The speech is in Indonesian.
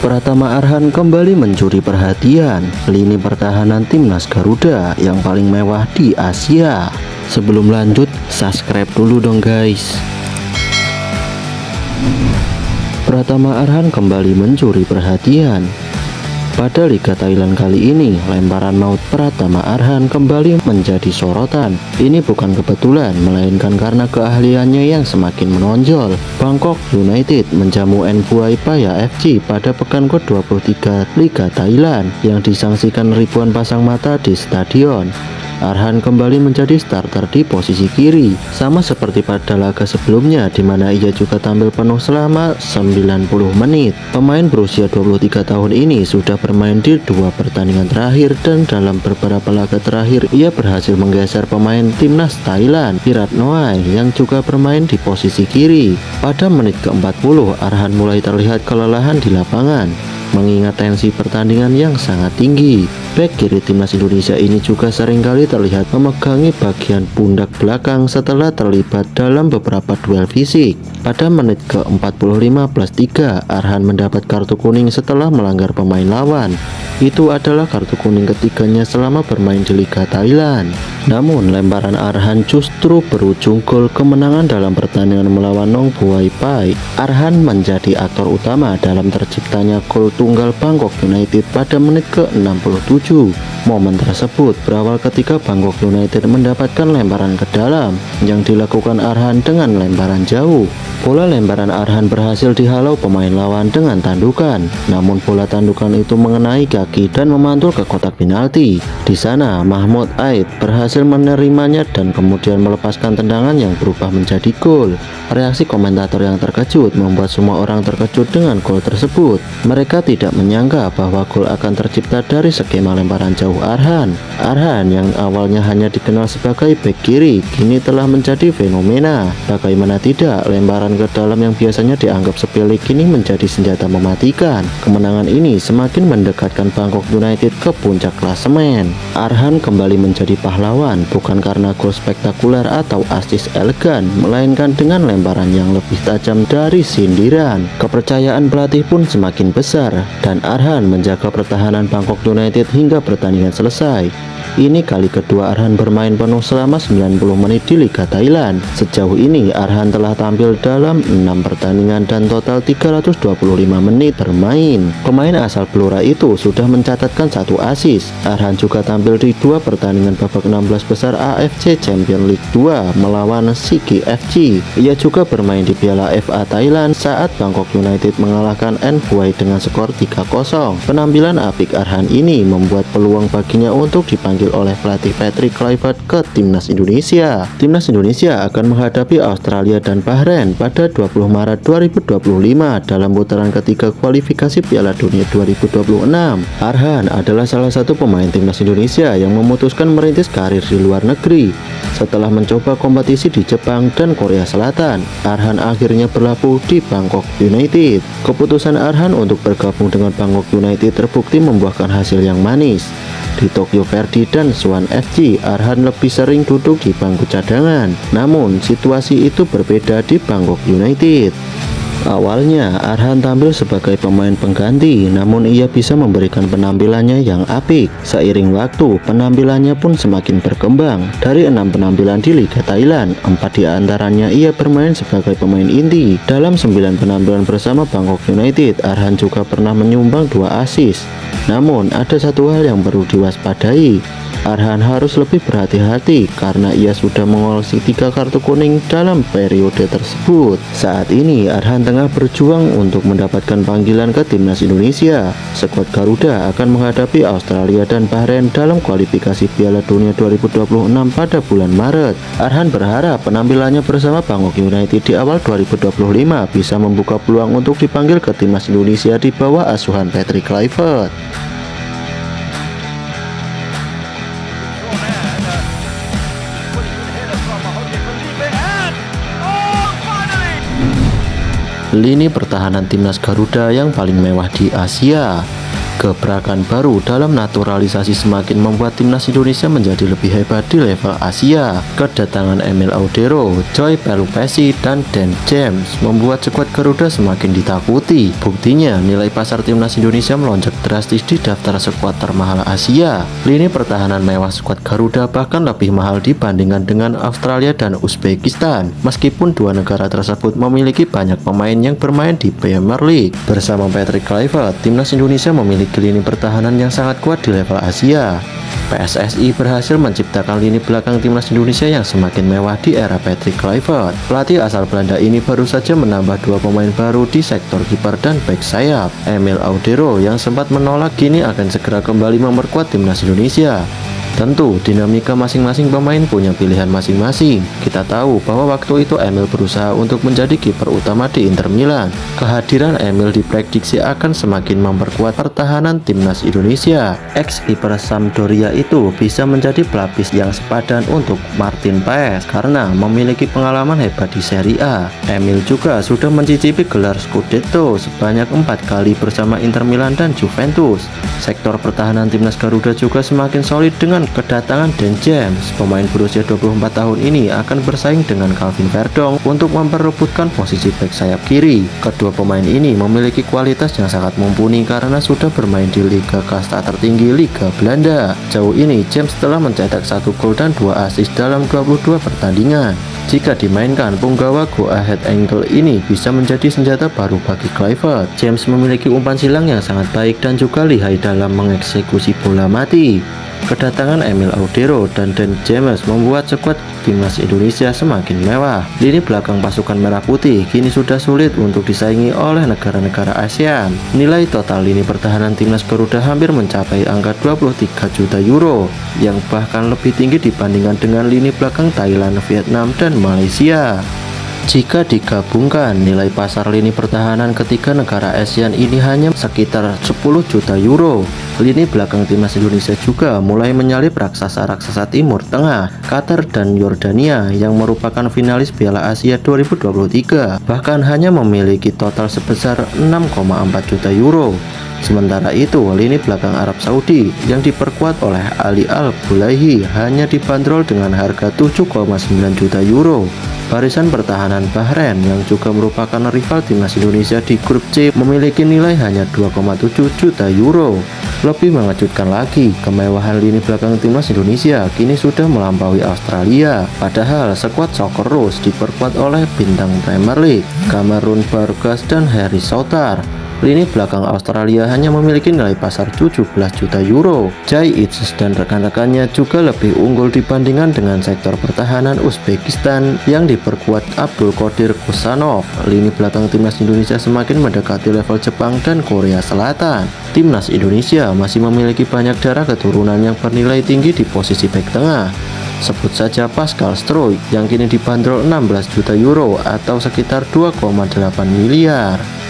Pratama Arhan kembali mencuri perhatian lini pertahanan timnas Garuda yang paling mewah di Asia. Sebelum lanjut, subscribe dulu dong guys. Pratama Arhan kembali mencuri perhatian. Pada Liga Thailand kali ini, lemparan maut Pratama Arhan kembali menjadi sorotan. Ini bukan kebetulan, melainkan karena keahliannya yang semakin menonjol. Bangkok United menjamu Enbuai Paya FC pada pekan ke-23 Liga Thailand yang disangsikan ribuan pasang mata di stadion. Arhan kembali menjadi starter di posisi kiri, sama seperti pada laga sebelumnya di mana ia juga tampil penuh selama 90 menit. Pemain berusia 23 tahun ini sudah bermain di 2 pertandingan terakhir dan dalam beberapa laga terakhir ia berhasil menggeser pemain timnas Thailand, Viratnoai yang juga bermain di posisi kiri. Pada menit ke-40, Arhan mulai terlihat kelelahan di lapangan, mengingat tensi pertandingan yang sangat tinggi. Bek kiri timnas Indonesia ini juga seringkali terlihat memegangi bagian pundak belakang setelah terlibat dalam beberapa duel fisik. Pada menit ke-45+3, Arhan mendapat kartu kuning setelah melanggar pemain lawan. Itu adalah kartu kuning ketiganya selama bermain di Liga Thailand. Namun lemparan Arhan justru berujung gol kemenangan dalam pertandingan melawan Nong Buai Pai. Arhan menjadi aktor utama dalam terciptanya gol tunggal Bangkok United pada menit ke-67. Momen tersebut berawal ketika Bangkok United mendapatkan lemparan ke dalam yang dilakukan Arhan dengan lemparan jauh. Bola lemparan Arhan berhasil dihalau pemain lawan dengan tandukan, namun bola tandukan itu mengenai kaki dan memantul ke kotak penalti. Di sana Mahmud Aid berhasil menerimanya dan kemudian melepaskan tendangan yang berubah menjadi gol. Reaksi komentator yang terkejut membuat semua orang terkejut dengan gol tersebut. Mereka tidak menyangka bahwa gol akan tercipta dari skema lemparan jauh Arhan. Arhan yang awalnya hanya dikenal sebagai bek kiri kini telah menjadi fenomena. Bagaimana tidak, lemparan ke dalam yang biasanya dianggap sepele kini menjadi senjata mematikan. Kemenangan ini semakin mendekatkan Bangkok United ke puncak klasemen. Arhan kembali menjadi pahlawan bukan karena gol spektakuler atau asis elegan, melainkan dengan lemparan yang lebih tajam dari sindiran. Kepercayaan pelatih pun semakin besar dan Arhan menjaga pertahanan Bangkok United hingga pertandingan selesai. Ini kali kedua Arhan bermain penuh selama 90 menit di Liga Thailand. Sejauh ini Arhan telah tampil dalam 6 pertandingan dan total 325 menit bermain. Pemain asal Blora itu sudah mencatatkan 1 assist. Arhan juga tampil di 2 pertandingan babak 16 besar AFC Champions League 2 melawan Sigi FC. Ia juga bermain di Piala FA Thailand saat Bangkok United mengalahkan Enbuai dengan skor 3-0. Penampilan apik Arhan ini membuat peluang baginya untuk dipanggil oleh pelatih Patrick Kluivert ke timnas Indonesia. Timnas Indonesia akan menghadapi Australia dan Bahrain pada 20 Maret 2025 dalam putaran ketiga kualifikasi Piala Dunia 2026. Arhan adalah salah satu pemain timnas Indonesia yang memutuskan merintis karir di luar negeri. Setelah mencoba kompetisi di Jepang dan Korea Selatan, Arhan akhirnya berlabuh di Bangkok United. Keputusan Arhan untuk bergabung dengan Bangkok United terbukti membuahkan hasil yang manis. Di Tokyo Verdy dan Suwon FC, Arhan lebih sering duduk di bangku cadangan. Namun, situasi itu berbeda di Bangkok United. Awalnya Arhan tampil sebagai pemain pengganti, namun ia bisa memberikan penampilannya yang apik. Seiring waktu, penampilannya pun semakin berkembang. Dari 6 penampilan di Liga Thailand, 4 diantaranya ia bermain sebagai pemain inti. Dalam 9 penampilan bersama Bangkok United, Arhan juga pernah menyumbang 2 assist. Namun, ada satu hal yang perlu diwaspadai. Arhan harus lebih berhati-hati karena ia sudah mengoleksi 3 kartu kuning dalam periode tersebut. Saat ini Arhan tengah berjuang untuk mendapatkan panggilan ke timnas Indonesia. Skuad Garuda akan menghadapi Australia dan Bahrain dalam kualifikasi Piala Dunia 2026 pada bulan Maret. Arhan berharap penampilannya bersama Bangkok United di awal 2025 bisa membuka peluang untuk dipanggil ke timnas Indonesia di bawah asuhan Patrick Kluivert. Lini pertahanan timnas Garuda yang paling mewah di Asia. Gebrakan baru dalam naturalisasi semakin membuat timnas Indonesia menjadi lebih hebat di level Asia. Kedatangan Emil Audero, Joy Pelupesi, dan Dan James membuat skuad Garuda semakin ditakuti. Buktinya, nilai pasar timnas Indonesia melonjak drastis di daftar skuad termahal Asia. Lini pertahanan mewah skuad Garuda bahkan lebih mahal dibandingkan dengan Australia dan Uzbekistan. Meskipun dua negara tersebut memiliki banyak pemain yang bermain di Premier League. Bersama Patrick Kluivert, timnas Indonesia memiliki lini pertahanan yang sangat kuat di level Asia. PSSI berhasil menciptakan lini belakang timnas Indonesia yang semakin mewah di era Patrick Kluivert. Pelatih asal Belanda ini baru saja menambah dua pemain baru di sektor kiper dan bek sayap. Emil Audero yang sempat menolak kini akan segera kembali memperkuat timnas Indonesia. Tentu, dinamika masing-masing pemain punya pilihan masing-masing. Kita tahu bahwa waktu itu Emil berusaha untuk menjadi kiper utama di Inter Milan. Kehadiran Emil diprediksi akan semakin memperkuat pertahanan timnas Indonesia. Ex-kiper Sampdoria itu bisa menjadi pelapis yang sepadan untuk Martin Paes karena memiliki pengalaman hebat di Serie A. Emil juga sudah mencicipi gelar Scudetto sebanyak 4 kali bersama Inter Milan dan Juventus. Sektor pertahanan timnas Garuda juga semakin solid dengan kedatangan Dan James. Pemain berusia 24 tahun ini akan bersaing dengan Calvin Verdong untuk memperebutkan posisi bek sayap kiri. Kedua pemain ini memiliki kualitas yang sangat mumpuni karena sudah bermain di liga kasta tertinggi Liga Belanda. Jauh ini James telah mencetak 1 gol dan 2 assist dalam 22 pertandingan. Jika dimainkan, punggawa go ahead angle ini bisa menjadi senjata baru bagi Kluivert. James memiliki umpan silang yang sangat baik dan juga lihai dalam mengeksekusi bola mati. Kedatangan Emil Audero dan Dan James membuat skuad timnas Indonesia semakin mewah. Lini belakang pasukan merah putih kini sudah sulit untuk disaingi oleh negara-negara ASEAN. Nilai total lini pertahanan timnas Garuda hampir mencapai angka 23 juta euro, yang bahkan lebih tinggi dibandingkan dengan lini belakang Thailand, Vietnam, dan Malaysia. Jika digabungkan, nilai pasar lini pertahanan ketiga negara ASEAN ini hanya sekitar 10 juta euro. Lini belakang timnas Indonesia juga mulai menyalip raksasa-raksasa Timur Tengah, Qatar dan Yordania yang merupakan finalis Piala Asia 2023, bahkan hanya memiliki total sebesar 6,4 juta euro. Sementara itu, lini belakang Arab Saudi yang diperkuat oleh Ali Al-Bulaihi hanya dibanderol dengan harga 7,9 juta euro. Barisan pertahanan Bahrain yang juga merupakan rival timnas Indonesia di grup C memiliki nilai hanya 2,7 juta euro. Lebih mengejutkan lagi, kemewahan lini belakang timnas Indonesia kini sudah melampaui Australia. Padahal skuad Socceroos diperkuat oleh bintang Premier League, Cameron Burgess dan Harry Souttar. Lini belakang Australia hanya memiliki nilai pasar 17 juta euro. Jai Itzes dan rekan-rekannya juga lebih unggul dibandingkan dengan sektor pertahanan Uzbekistan yang diperkuat Abdul Qadir Kusanov. Lini belakang timnas Indonesia semakin mendekati level Jepang dan Korea Selatan. Timnas Indonesia masih memiliki banyak darah keturunan yang bernilai tinggi di posisi bek tengah. Sebut saja Pascal Stroy yang kini dibanderol 16 juta euro atau sekitar 2,8 miliar.